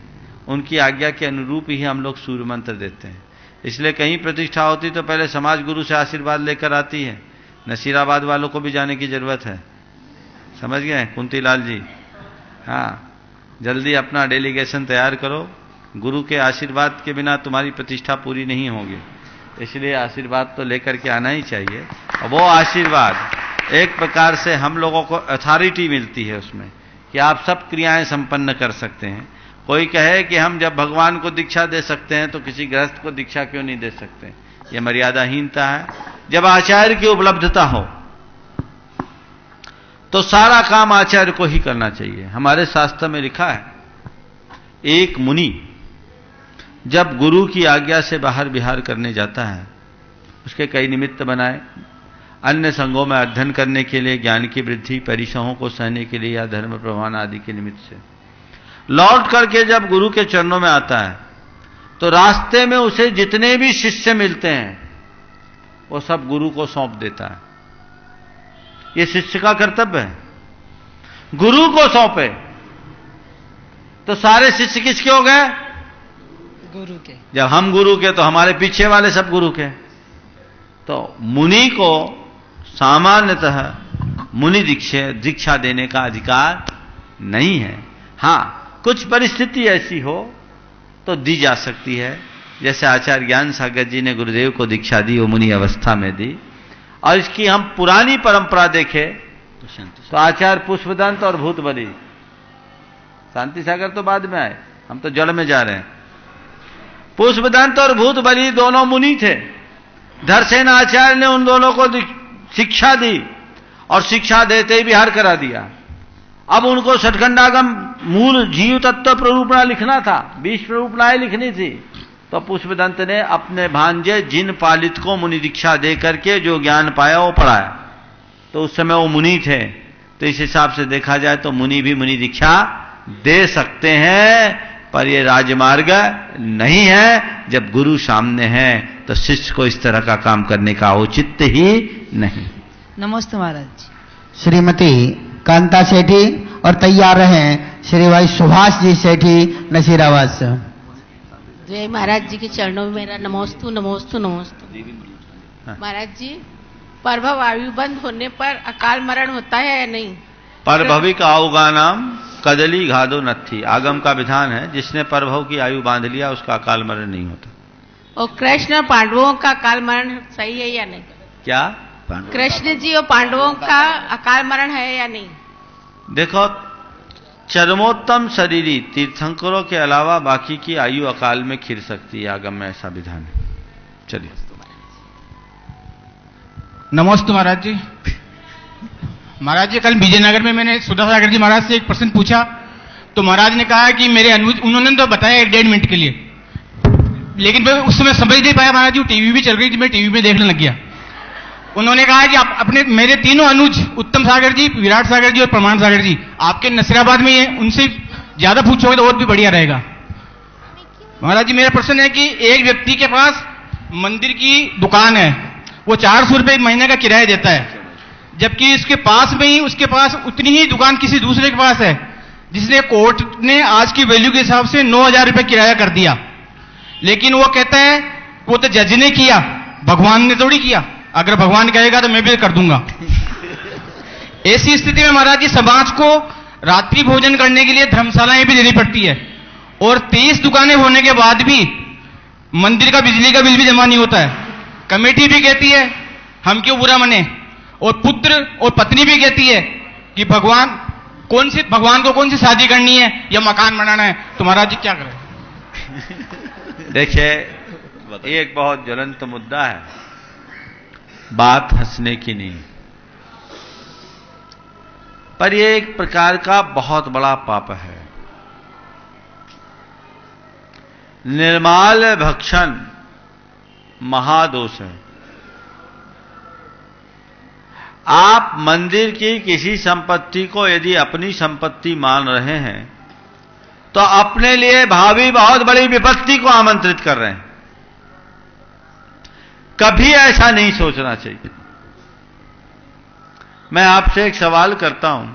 उनकी आज्ञा के अनुरूप ही हम लोग सूर्य मंत्र देते हैं। इसलिए कहीं प्रतिष्ठा होती तो पहले समाज गुरु से आशीर्वाद लेकर आती है। नसीराबाद वालों को भी जाने की जरूरत है, समझ गए कुंतीलाल जी? हाँ, जल्दी अपना डेलीगेशन तैयार करो, गुरु के आशीर्वाद के बिना तुम्हारी प्रतिष्ठा पूरी नहीं होगी, इसलिए आशीर्वाद तो लेकर के आना ही चाहिए। और वो आशीर्वाद एक प्रकार से हम लोगों को अथॉरिटी मिलती है उसमें कि आप सब क्रियाएं संपन्न कर सकते हैं। कोई कहे कि हम जब भगवान को दीक्षा दे सकते हैं तो किसी गृहस्थ को दीक्षा क्यों नहीं दे सकते? यह मर्यादाहीनता है। जब आचार्य की उपलब्धता हो तो सारा काम आचार्य को ही करना चाहिए। हमारे शास्त्र में लिखा है, एक मुनि जब गुरु की आज्ञा से बाहर विहार करने जाता है, उसके कई निमित्त बनाए, अन्य संघों में अध्ययन करने के लिए, ज्ञान की वृद्धि, परिसहों को सहने के लिए या धर्म प्रमाण आदि के निमित्त से, लौट करके जब गुरु के चरणों में आता है तो रास्ते में उसे जितने भी शिष्य मिलते हैं वो सब गुरु को सौंप देता है। ये शिष्य का कर्तव्य है, गुरु को सौंपे। तो सारे शिष्य किसके हो गए? गुरु के। जब हम गुरु के तो हमारे पीछे वाले सब गुरु के। तो मुनि को सामान्यतः मुनि दीक्षा देने का अधिकार नहीं है। हाँ, कुछ परिस्थिति ऐसी हो तो दी जा सकती है, जैसे आचार्य ज्ञान सागर जी ने गुरुदेव को दीक्षा दी, वो मुनि अवस्था में दी। और इसकी हम पुरानी परंपरा देखें तो आचार्य पुष्पदंत और भूतबली, शांति सागर तो बाद में आए, हम तो जड़ में जा रहे हैं। पुष्पदंत और भूतबली दोनों मुनि थे। धरसेन आचार्य ने उन दोनों को शिक्षा दी और शिक्षा देते ही विहार करा दिया। अब उनको सठखंडागम मूल जीव तत्व प्ररूपणा लिखना था, 20 प्ररूपणाएं लिखनी थी। तो पुष्पदंत ने अपने भांजे जिन पालित को मुनि दीक्षा दे करके जो ज्ञान पाया वो पढ़ाया। तो उस समय वो मुनि थे, तो इस हिसाब से देखा जाए तो मुनि भी मुनि दीक्षा दे सकते हैं, पर ये राजमार्ग नहीं है। जब गुरु सामने है तो शिष्य को इस तरह का काम करने का औचित्य ही नहीं। नमस्ते महाराज जी। श्रीमती कांता सेठी और तैयार रहें श्री भाई सुभाष जी सेठी नसीराबाद से। जय महाराज जी के चरणों में मेरा नमोस्तु नमोस्तु नमोस्तु। महाराज जी, परभव आयु बंद होने पर अकाल मरण होता है या नहीं? परभविक आउगानाम कदली घादो नत्थी, आगम का विधान है, जिसने परभव की आयु बांध लिया उसका अकाल मरण नहीं होता। और कृष्ण और पांडवों का अकाल मरण सही है या नहीं? क्या? कृष्ण जी और पांडवों का अकाल मरण है या नहीं? देखो, चरमोत्तम शरीरी तीर्थंकरों के अलावा बाकी की आयु अकाल में खिर सकती है, आगम में ऐसा विधान है। चलिए। नमस्ते महाराज जी। महाराज जी, कल विजयनगर में मैंने सुधा सागर जी महाराज से एक प्रश्न पूछा, तो महाराज ने कहा कि मेरे अनुज, उन्होंने तो बताया 1.5 मिनट के लिए, लेकिन मैं उस समय समझ नहीं पाया महाराज जी, टीवी भी चल रही थी, मैं टीवी में देखने लग गया। उन्होंने कहा कि आप अपने मेरे तीनों अनुज, उत्तम सागर जी, विराट सागर जी और प्रमाण सागर जी, आपके नसीराबाद में ही है, उनसे ज्यादा पूछोगे तो और भी बढ़िया रहेगा। महाराज जी, मेरा प्रश्न है कि एक व्यक्ति के पास मंदिर की दुकान है, वो 400 रुपये महीने का किराया देता है, जबकि इसके पास में ही उसके पास उतनी ही दुकान किसी दूसरे के पास है, जिसने कोर्ट ने आज की वैल्यू के हिसाब से 9,000 रुपये किराया कर दिया। लेकिन वो कहता है वो तो जज ने किया, भगवान ने थोड़ी किया, अगर भगवान कहेगा तो मैं भी कर दूंगा। ऐसी स्थिति में महाराज जी, समाज को रात्रि भोजन करने के लिए धर्मशालाएं भी देनी पड़ती है, और 23 दुकानें होने के बाद भी मंदिर का बिजली का बिल भी जमा नहीं होता है। कमेटी भी कहती है हम क्यों बुरा मने, और पुत्र और पत्नी भी कहती है कि भगवान को कौन सी शादी करनी है या मकान बनाना है, तो महाराज जी क्या करें? देखिए, ये एक बहुत ज्वलंत मुद्दा है, बात हंसने की नहीं, पर यह एक प्रकार का बहुत बड़ा पाप है। निर्माल भक्षण महादोष है। आप मंदिर की किसी संपत्ति को यदि अपनी संपत्ति मान रहे हैं तो अपने लिए भावी बहुत बड़ी विपत्ति को आमंत्रित कर रहे हैं। कभी ऐसा नहीं सोचना चाहिए। मैं आपसे एक सवाल करता हूं,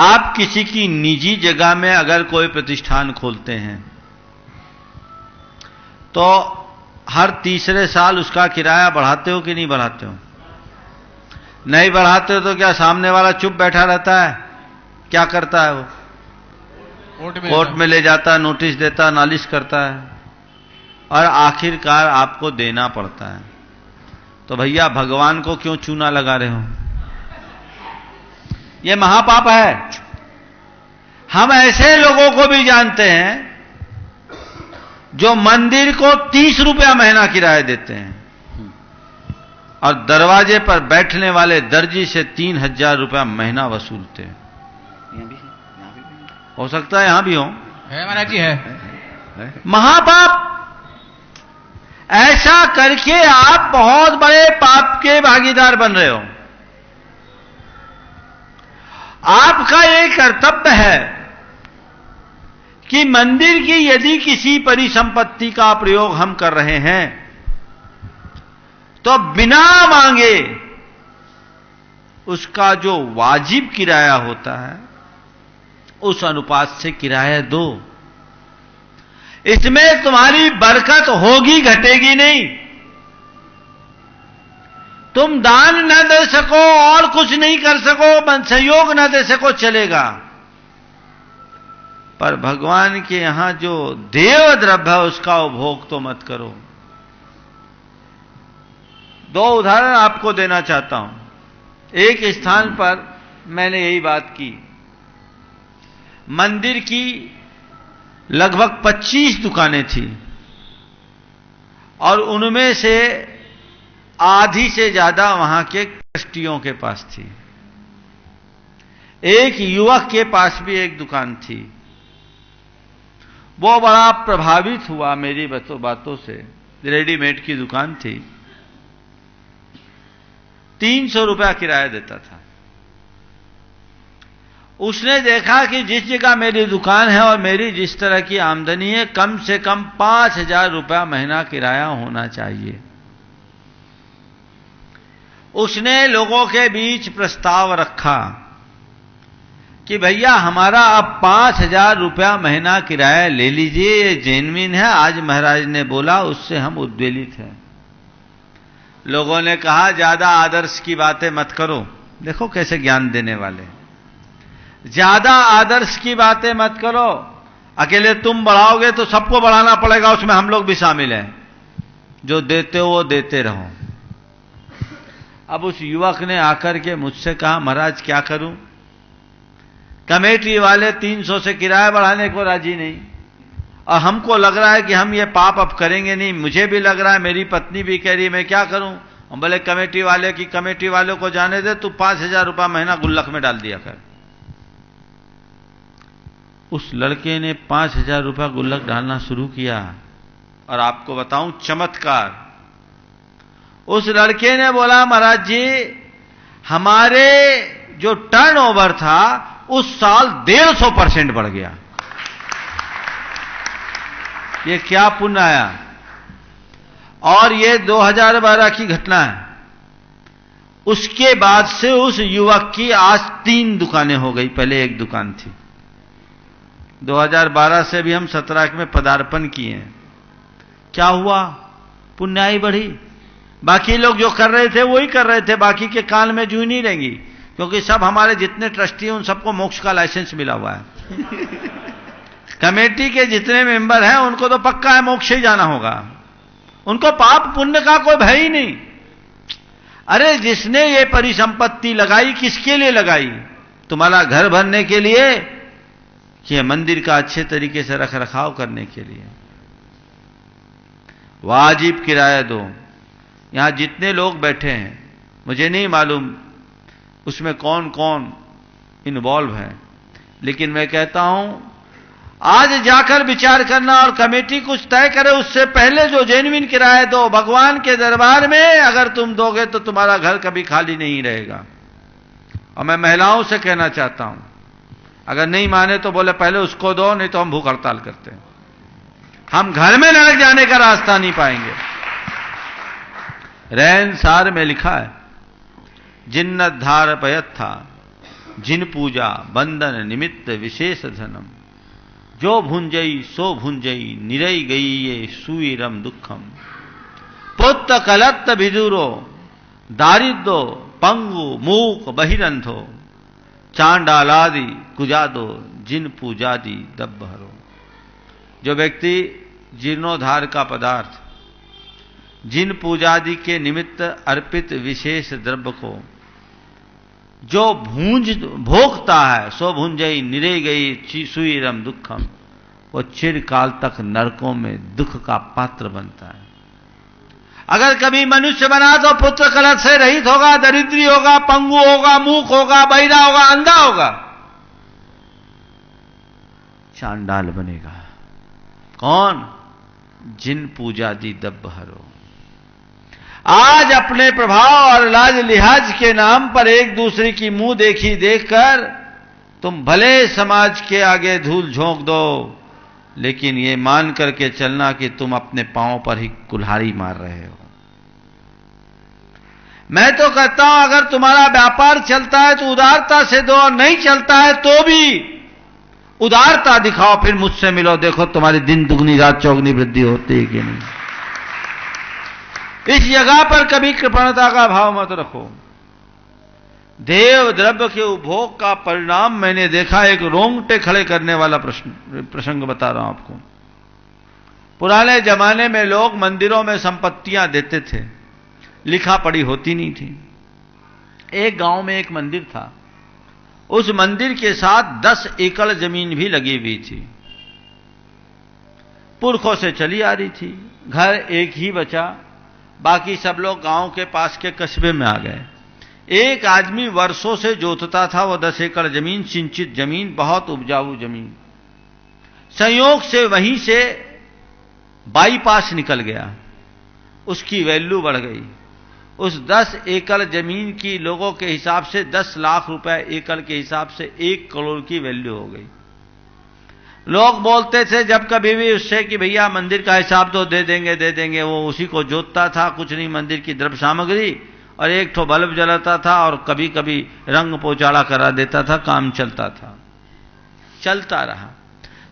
आप किसी की निजी जगह में अगर कोई प्रतिष्ठान खोलते हैं तो हर तीसरे साल उसका किराया बढ़ाते हो कि नहीं बढ़ाते हो? नहीं बढ़ाते हो तो क्या सामने वाला चुप बैठा रहता है? क्या करता है? वो कोर्ट में ले जाता है, नोटिस देता है, नालिश करता है, और आखिरकार आपको देना पड़ता है। तो भैया, भगवान को क्यों चूना लगा रहे हो? यह महापाप है। हम ऐसे लोगों को भी जानते हैं जो मंदिर को 30 रुपया महीना किराया देते हैं और दरवाजे पर बैठने वाले दर्जी से 3,000 रुपया महीना वसूलते हैं। हो सकता है यहां भी हो। है महाराज जी, है। महापाप। ऐसा करके आप बहुत बड़े पाप के भागीदार बन रहे हो। आपका ये कर्तव्य है कि मंदिर की यदि किसी परिसंपत्ति का प्रयोग हम कर रहे हैं तो बिना मांगे उसका जो वाजिब किराया होता है उस अनुपात से किराया दो। इसमें तुम्हारी बरकत होगी, घटेगी नहीं। तुम दान न दे सको और कुछ नहीं कर सको, सहयोग न दे सको, चलेगा, पर भगवान के यहां जो देव द्रव्य है उसका उपभोग तो मत करो। 2 उदाहरण आपको देना चाहता हूं। एक स्थान पर मैंने यही बात की। मंदिर की लगभग 25 दुकानें थी और उनमें से आधी से ज्यादा वहां के ट्रस्टियों के पास थी। एक युवक के पास भी एक दुकान थी। वो बड़ा प्रभावित हुआ मेरी बातों से। रेडीमेड की दुकान थी, 300 रुपया किराया देता था। उसने देखा कि जिस जगह मेरी दुकान है और मेरी जिस तरह की आमदनी है, कम से कम 5,000 रुपया महीना किराया होना चाहिए। उसने लोगों के बीच प्रस्ताव रखा कि भैया हमारा अब 5,000 रुपया महीना किराया ले लीजिए, ये जेन्युइन है। आज महाराज ने बोला, उससे हम उद्वेलित हैं। लोगों ने कहा ज्यादा आदर्श की बातें मत करो। देखो कैसे ज्ञान देने वाले। ज्यादा आदर्श की बातें मत करो, अकेले तुम बढ़ाओगे तो सबको बढ़ाना पड़ेगा, उसमें हम लोग भी शामिल हैं। जो देते हो वो देते रहो। अब उस युवक ने आकर के मुझसे कहा, महाराज क्या करूं? कमेटी वाले 300 से किराया बढ़ाने को राजी नहीं, और हमको लग रहा है कि हम ये पाप अब करेंगे नहीं। मुझे भी लग रहा है, मेरी पत्नी भी कह रही है, मैं क्या करूं? हम बोले कमेटी वाले की, कमेटी वालों को जाने दे, तू 5,000 रुपया महीना गुल्लक में डाल दिया कर। उस लड़के ने 5,000 रुपया गुल्लक डालना शुरू किया, और आपको बताऊं चमत्कार, उस लड़के ने बोला, महाराज जी हमारे जो टर्नओवर था उस साल 150% बढ़ गया। ये क्या पुण्य आया। और ये 2012 की घटना है। उसके बाद से उस युवक की आज 3 दुकानें हो गई, पहले 1 दुकान थी। 2012 से भी हम 17 में पदार्पण किए हैं। क्या हुआ? पुण्याई बढ़ी। बाकी लोग जो कर रहे थे वही कर रहे थे, बाकी के कान में जू नहीं रहेंगी, क्योंकि सब हमारे जितने ट्रस्टी हैं उन सबको मोक्ष का लाइसेंस मिला हुआ है। कमेटी के जितने मेंबर हैं उनको तो पक्का है मोक्ष ही जाना होगा, उनको पाप पुण्य का कोई भय ही नहीं। अरे जिसने ये परिसंपत्ति लगाई किसके लिए लगाई? तुम्हारा घर भरने के लिए कि मंदिर का अच्छे तरीके से रख रखाव करने के लिए? वाजिब किराया दो। यहां जितने लोग बैठे हैं, मुझे नहीं मालूम उसमें कौन कौन इन्वॉल्व है, लेकिन मैं कहता हूं आज जाकर विचार करना और कमेटी कुछ तय करे, उससे पहले जो जेन्युइन किराया दो। भगवान के दरबार में अगर तुम दोगे तो तुम्हारा घर कभी खाली नहीं रहेगा। और मैं महिलाओं से कहना चाहता हूं, अगर नहीं माने तो बोले पहले उसको दो, नहीं तो हम भूख हड़ताल करते हैं। हम घर में नरक जाने का रास्ता नहीं पाएंगे। रैन सार में लिखा है, जिन्नत धार पयत था जिन पूजा बंधन निमित्त विशेष धनम, जो भुंजई सो भुंजई निरई गई ये सुईरम दुखम, पुत्र कलत्त विदुरो दारिद्रो पंगु मूक बहिरंधो, चांडालादि कुजादो जिन पूजादि दब्बहरो। जो व्यक्ति जीर्णोद्धार का पदार्थ जिन पूजादि के निमित्त अर्पित विशेष द्रव्य को जो भोगता है, सो भुंजई निरे गई सुईरम दुखम, वो चिरकाल तक नरकों में दुख का पात्र बनता है। अगर कभी मनुष्य बना तो पुत्र कलश से रहित होगा, दरिद्री होगा, पंगु होगा, मूक होगा, बहिरा होगा, अंधा होगा, चांडाल बनेगा। कौन? जिन पूजादि दब्बहरो। आज अपने प्रभाव और लाज लिहाज के नाम पर एक दूसरे की मुंह देखी देखकर तुम भले समाज के आगे धूल झोंक दो, लेकिन ये मान करके चलना कि तुम अपने पांव पर ही कुल्हाड़ी मार रहे हो। मैं तो कहता हूं अगर तुम्हारा व्यापार चलता है तो उदारता से दो, और नहीं चलता है तो भी उदारता दिखाओ, फिर मुझसे मिलो, देखो तुम्हारी दिन दुगनी रात चौगनी वृद्धि होती है कि नहीं। इस जगह पर कभी कृपणता का भाव मत रखो। देव द्रव्य के उपभोग का परिणाम मैंने देखा, एक रोंगटे खड़े करने वाला प्रसंग बता रहा हूं आपको। पुराने जमाने में लोग मंदिरों में संपत्तियां देते थे, लिखा पढ़ी होती नहीं थी। एक गांव में एक मंदिर था, उस मंदिर के साथ 10 एकड़ जमीन भी लगी हुई थी, पुरखों से चली आ रही थी। घर एक ही बचा, बाकी सब लोग गांव के पास के कस्बे में आ गए। एक आदमी वर्षों से जोतता था वो 10 एकड़ जमीन, सिंचित जमीन, बहुत उपजाऊ जमीन। संयोग से वहीं से बाईपास निकल गया, उसकी वैल्यू बढ़ गई। उस 10 एकड़ जमीन की लोगों के हिसाब से 10 लाख रुपए एकड़ के हिसाब से 1 करोड़ की वैल्यू हो गई। लोग बोलते थे जब कभी भी उससे कि भैया मंदिर का हिसाब तो दे देंगे, वो उसी को जोतता था, कुछ नहीं मंदिर की द्रव्य सामग्री, और एक ठो बल्ब जलाता था और कभी कभी रंग पोचाड़ा करा देता था, काम चलता था, चलता रहा।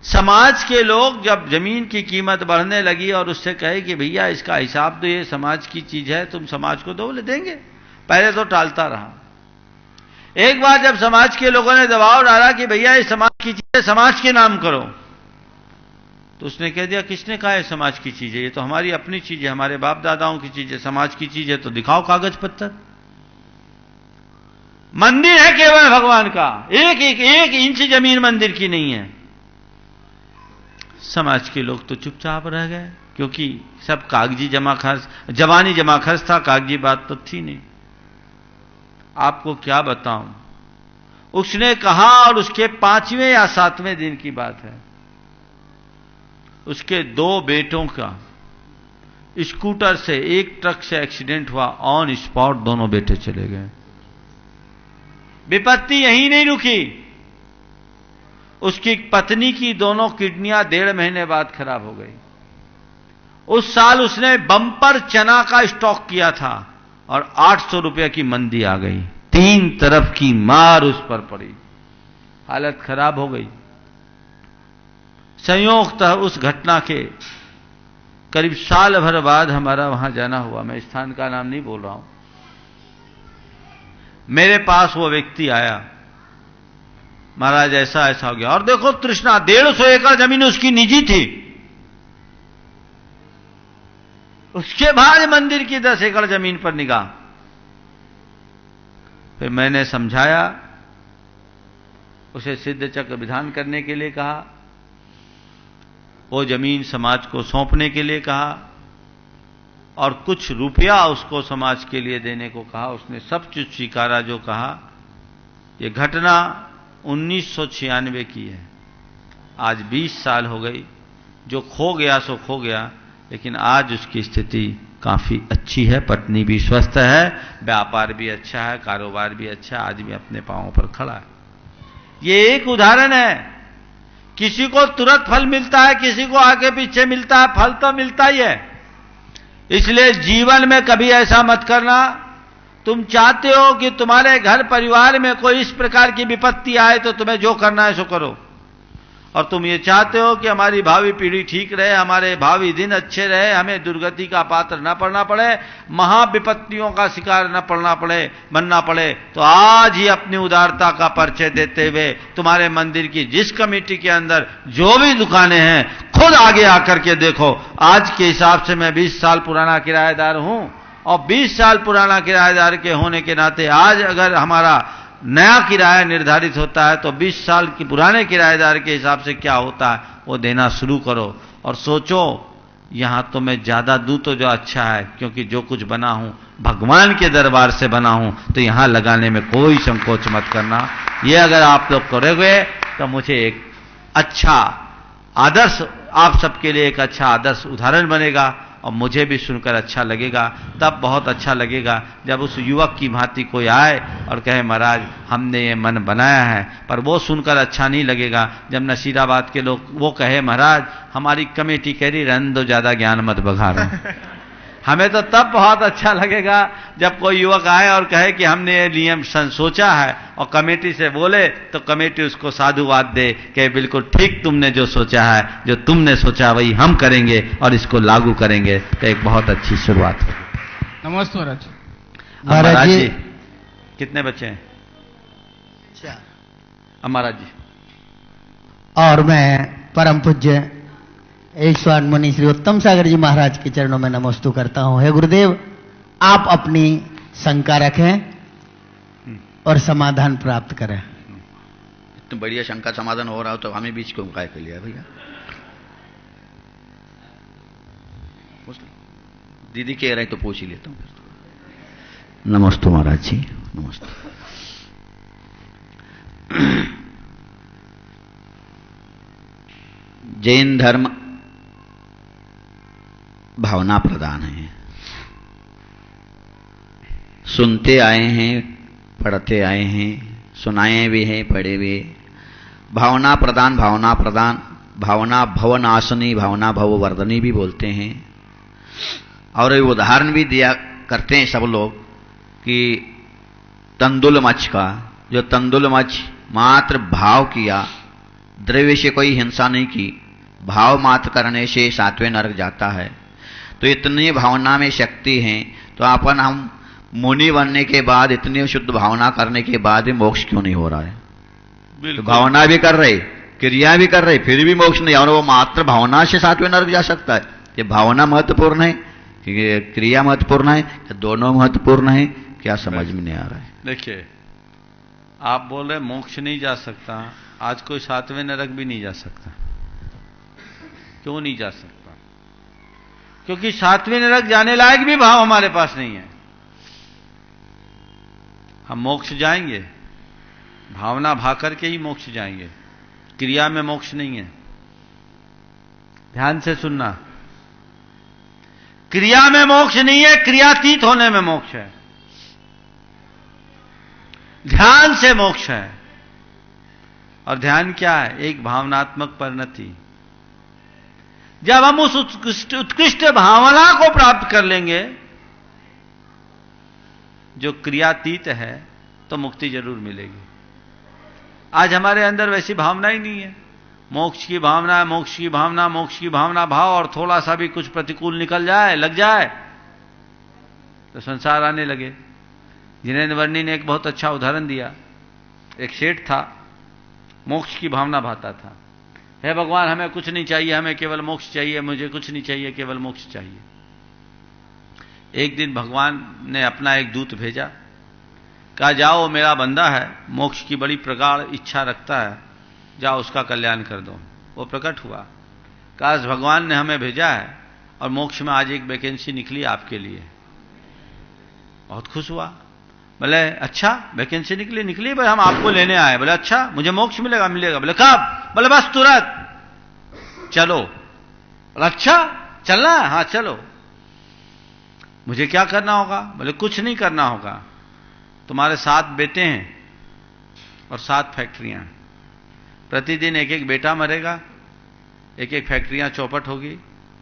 समाज के लोग जब जमीन की कीमत बढ़ने लगी और उससे कहे कि भैया इसका हिसाब तो ये समाज की चीज है, तुम समाज को दो, बोले देंगे। पहले तो टालता रहा। एक बार जब समाज के लोगों ने दबाव डाला कि भैया ये समाज की चीज है, समाज के नाम करो, तो उसने कह दिया किसने कहा है समाज की चीज है, ये तो हमारी अपनी चीज है, हमारे बाप दादाओं की चीज है, समाज की चीज है तो दिखाओ कागज पत्तर। मंदिर है केवल भगवान का, एक इंच जमीन मंदिर की नहीं है। समाज के लोग तो चुपचाप रह गए, क्योंकि सब कागजी जमा खर्च, जवानी जमा खर्च था, कागजी बात तो थी नहीं। आपको क्या बताऊं, उसने कहा, और उसके 5वें या 7वें दिन की बात है, उसके 2 बेटों का स्कूटर से, एक ट्रक से एक्सीडेंट हुआ, ऑन स्पॉट दोनों बेटे चले गए। विपत्ति यहीं नहीं रुकी, उसकी पत्नी की दोनों किडनियां 1.5 महीने बाद खराब हो गई। उस साल उसने बम्पर चना का स्टॉक किया था और 800 रुपए की मंदी आ गई। 3 तरफ की मार उस पर पड़ी, हालत खराब हो गई। संयोगतः उस घटना के करीब साल भर बाद हमारा वहां जाना हुआ। मैं स्थान का नाम नहीं बोल रहा हूं। मेरे पास वो व्यक्ति आया, महाराज ऐसा ऐसा हो गया। और देखो तृष्णा, 150 एकड़ जमीन उसकी निजी थी, उसके बाद मंदिर की 10 एकड़ जमीन पर निगाह। फिर मैंने समझाया, उसे सिद्ध चक्र विधान करने के लिए कहा, वो जमीन समाज को सौंपने के लिए कहा, और कुछ रुपया उसको समाज के लिए देने को कहा। उसने सब चीज स्वीकारा जो कहा। ये घटना 1996 की है, आज 20 साल हो गई। जो खो गया सो खो गया, लेकिन आज उसकी स्थिति काफी अच्छी है। पत्नी भी स्वस्थ है, व्यापार भी अच्छा है, कारोबार भी अच्छा है, आज भी अपने पांवों पर खड़ा है। ये एक उदाहरण है। किसी को तुरंत फल मिलता है, किसी को आगे पीछे मिलता है, फल तो मिलता ही है। इसलिए जीवन में कभी ऐसा मत करना, तुम चाहते हो कि तुम्हारे घर परिवार में कोई इस प्रकार की विपत्ति आए तो तुम्हें जो करना है सो करो, और तुम ये चाहते हो कि हमारी भावी पीढ़ी ठीक रहे, हमारे भावी दिन अच्छे रहे, हमें दुर्गति का पात्र न पड़ना पड़े, महाविपत्तियों का शिकार न बनना पड़े, तो आज ही अपनी उदारता का परिचय देते हुए तुम्हारे मंदिर की जिस कमेटी के अंदर जो भी दुकानें हैं, खुद आगे आकर के देखो। आज के हिसाब से मैं 20 साल पुराना किराएदार हूं, और 20 साल पुराना किराएदार के होने के नाते आज अगर हमारा नया किराया निर्धारित होता है तो 20 साल की पुराने किराएदार के हिसाब से क्या होता है वो देना शुरू करो। और सोचो, यहां तो मैं ज्यादा दूं तो जो अच्छा है, क्योंकि जो कुछ बना हूं भगवान के दरबार से बना हूं, तो यहां लगाने में कोई संकोच मत करना। ये अगर आप लोग करोगे तो मुझे एक अच्छा आदर्श, आप सबके लिए एक अच्छा आदर्श उदाहरण बनेगा, और मुझे भी सुनकर अच्छा लगेगा। तब बहुत अच्छा लगेगा जब उस युवक की भांति कोई आए और कहे महाराज हमने ये मन बनाया है। पर वो सुनकर अच्छा नहीं लगेगा जब नसीराबाद के लोग वो कहे महाराज हमारी कमेटी कह रही रहने दो, ज्यादा ज्ञान मत बघारो। हमें तो तब बहुत अच्छा लगेगा जब कोई युवक आए और कहे कि हमने ये नियम सोचा है, और कमेटी से बोले तो कमेटी उसको साधुवाद दे कि बिल्कुल ठीक तुमने जो सोचा है, जो तुमने सोचा वही हम करेंगे और इसको लागू करेंगे, तो एक बहुत अच्छी शुरुआत होगी। नमस्ते महाराज। महाराज जी कितने बच्चे हैं? महाराज जी। और मैं परम पूज्य एक स्वान मुनि श्री उत्तम सागर जी महाराज के चरणों में नमस्तु करता हूं। हे गुरुदेव, आप अपनी शंका रखें और समाधान प्राप्त करें। इतनी बढ़िया शंका समाधान हो रहा हो तो हमें बीच क्यों काय कर लिया भैया? दीदी कह रहे तो पूछ ही लेता हूं। नमस्ते महाराज जी, नमस्ते। जैन धर्म भावना प्रधान है। सुनते आए हैं, पढ़ते आए हैं, सुनाए भी हैं, पढ़े भी। भावना प्रदान, भावना प्रदान, भावना भवनाशनी, भावना भववर्धनी भी बोलते हैं। और उदाहरण भी दिया करते हैं सब लोग कि तंदुल मच का, जो तंदुल मच मात्र भाव किया, द्रव्य से कोई हिंसा नहीं की, भाव मात्र करने से 7वें नरक जाता है। तो इतनी भावना में शक्ति है, तो अपन हम मुनि बनने के बाद इतनी शुद्ध भावना करने के बाद भी मोक्ष क्यों नहीं हो रहा है? तो भावना भी कर रहे, क्रिया भी कर रहे, फिर भी मोक्ष नहीं, और वो मात्र भावना से 7वें नरक जा सकता है। ये भावना महत्वपूर्ण है कि क्रिया महत्वपूर्ण है, दोनों महत्वपूर्ण है? क्या समझ में नहीं आ रहा है। देखिए, आप बोल रहे मोक्ष नहीं जा सकता, आज कोई 7वें नरक भी नहीं जा सकता। क्यों नहीं जा सकता? क्योंकि 7वें नरक जाने लायक भी भाव हमारे पास नहीं है। हम मोक्ष जाएंगे, भावना भा करके ही मोक्ष जाएंगे, क्रिया में मोक्ष नहीं है। ध्यान से सुनना, क्रिया में मोक्ष नहीं है, क्रियातीत होने में मोक्ष है, ध्यान से मोक्ष है। और ध्यान क्या है? एक भावनात्मक परिणति। जब हम उस उत्कृष्ट भावना को प्राप्त कर लेंगे जो क्रियातीत है, तो मुक्ति जरूर मिलेगी। आज हमारे अंदर वैसी भावना ही नहीं है। मोक्ष की भावना, मोक्ष की भावना, मोक्ष की भावना भाव, और थोड़ा सा भी कुछ प्रतिकूल निकल जाए, लग जाए, तो संसार आने लगे। जिनेन्द्र वर्णी ने एक बहुत अच्छा उदाहरण दिया। एक सेठ था, मोक्ष की भावना भाता था। हे भगवान, हमें कुछ नहीं चाहिए, हमें केवल मोक्ष चाहिए, मुझे कुछ नहीं चाहिए, केवल मोक्ष चाहिए। एक दिन भगवान ने अपना एक दूत भेजा, कहा जाओ, मेरा बंदा है, मोक्ष की बड़ी प्रगाढ़ इच्छा रखता है, जाओ उसका कल्याण कर दो। वो प्रकट हुआ, काश भगवान ने हमें भेजा है और मोक्ष में आज एक वैकेंसी निकली आपके लिए। बहुत खुश हुआ, बोले अच्छा वैकेंसी निकली भाई, हम आपको लेने आए। बोले अच्छा, मुझे मोक्ष मिलेगा? मिलेगा। बोले कब? बोले बस तुरंत, चलो। बोले अच्छा चलना है? हाँ चलो। मुझे क्या करना होगा? बोले कुछ नहीं करना होगा, तुम्हारे 7 बेटे हैं और 7 फैक्ट्रियां, प्रतिदिन एक एक बेटा मरेगा, एक एक फैक्ट्रियां चौपट होगी।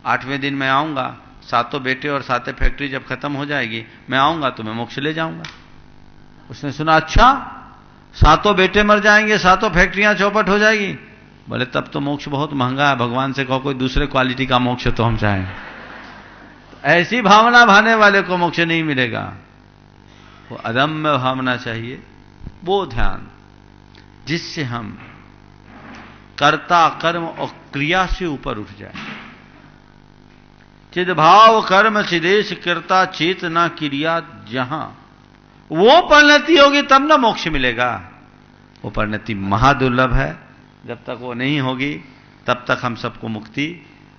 8वें दिन मैं आऊंगा, 7 बेटे और 7 फैक्ट्री जब खत्म हो जाएगी, मैं आऊंगा तो मैं मोक्ष ले जाऊंगा। उसने सुना, अच्छा 7 बेटे मर जाएंगे, 7 फैक्ट्रियां चौपट हो जाएगी? बोले तब तो मोक्ष बहुत महंगा है, भगवान से कहो कोई दूसरे क्वालिटी का मोक्ष तो हम चाहें। ऐसी भावना भाने वाले को मोक्ष नहीं मिलेगा। वो अदम्य भावना चाहिए, वो ध्यान जिससे हम कर्ता कर्म और क्रिया से ऊपर उठ जाए। चिद भाव कर्म चिदेश कर्ता चेतना क्रिया, जहां वो परिणति होगी तब ना मोक्ष मिलेगा। वो परिणति महादुर्लभ है, जब तक वो नहीं होगी तब तक हम सबको मुक्ति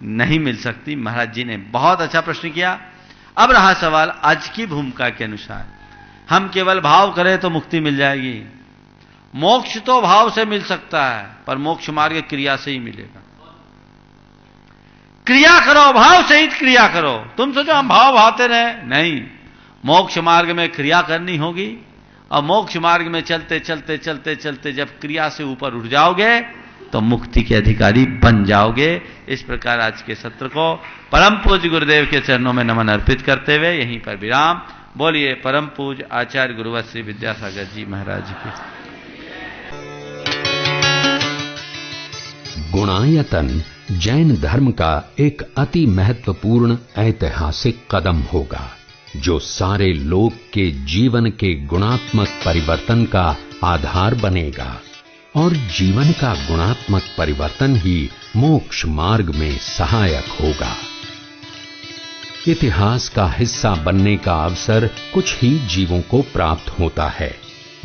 नहीं मिल सकती। महाराज जी ने बहुत अच्छा प्रश्न किया। अब रहा सवाल आज की भूमिका के अनुसार, हम केवल भाव करें तो मुक्ति मिल जाएगी? मोक्ष तो भाव से मिल सकता है, पर मोक्ष मार्ग क्रिया से ही मिलेगा। क्रिया करो, भाव सहित क्रिया करो। तुम सोचो हम भाव भावते रहे, नहीं, मोक्ष मार्ग में क्रिया करनी होगी। और मोक्ष मार्ग में चलते चलते चलते चलते जब क्रिया से ऊपर उठ जाओगे तो मुक्ति के अधिकारी बन जाओगे। इस प्रकार आज के सत्र को परम पूज्य गुरुदेव के चरणों में नमन अर्पित करते हुए यहीं पर विराम। बोलिए परम पूज्य आचार्य गुरुवर श्री विद्यासागर जी महाराज की। गुणायतन जैन धर्म का एक अति महत्वपूर्ण ऐतिहासिक कदम होगा, जो सारे लोक के जीवन के गुणात्मक परिवर्तन का आधार बनेगा। और जीवन का गुणात्मक परिवर्तन ही मोक्ष मार्ग में सहायक होगा। इतिहास का हिस्सा बनने का अवसर कुछ ही जीवों को प्राप्त होता है,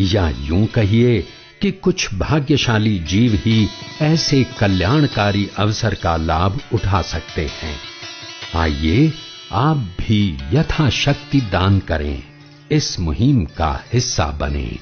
या यूं कहिए कि कुछ भाग्यशाली जीव ही ऐसे कल्याणकारी अवसर का लाभ उठा सकते हैं। आइए आप भी यथाशक्ति दान करें, इस मुहिम का हिस्सा बनें।